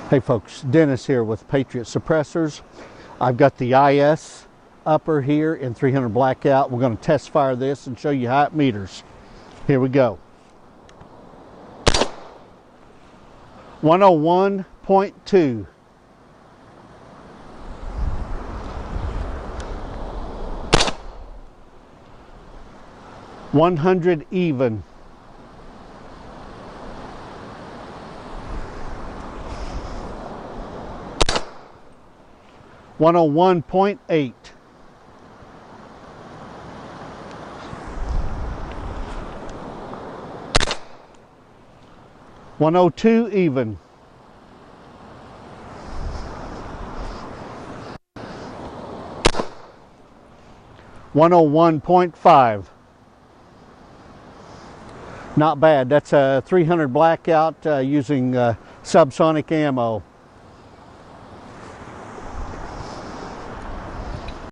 Hey folks, Dennis here with Patriot Suppressors. I've got the IS upper here in 300 Blackout. We're going to test fire this and show you how it meters. Here we go. 101.2. 100 even. 101.8. 102 even. 101.5. Not bad. That's a 300 Blackout using subsonic ammo.